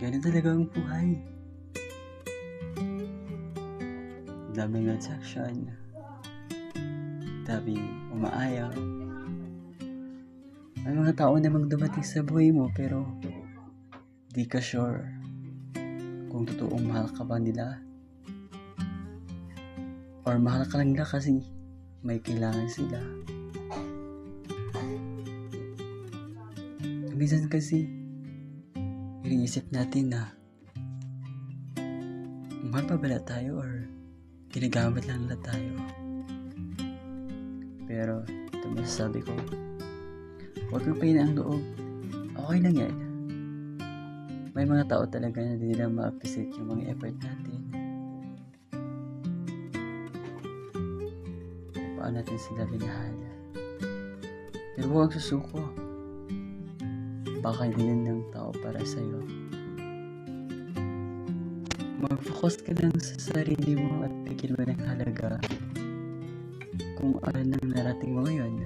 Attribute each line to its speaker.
Speaker 1: Ganun talaga ang buhay. Daming rejection. Daming umaayaw. May mga tao namang dumating sa buhay mo pero di ka sure kung totoong mahal ka ba nila. Or mahal ka lang nila kasi may kailangan sila. Minsan kasi iniisip natin na mahal pa ba tayo or ginagamit lang nila tayo. Pero ito masasabi ko, huwag kang pahinaan ang loob. Okay lang yan. May mga tao talaga na hindi nila ma-appreciate yung mga effort natin. Paano natin sila binahal. Pero huwag susuko. Baka hindi yun ng tao para sa'yo. Mag-focus ka lang sa sarili mo at bigyan mo ng halaga kung ano nang narating mo ngayon.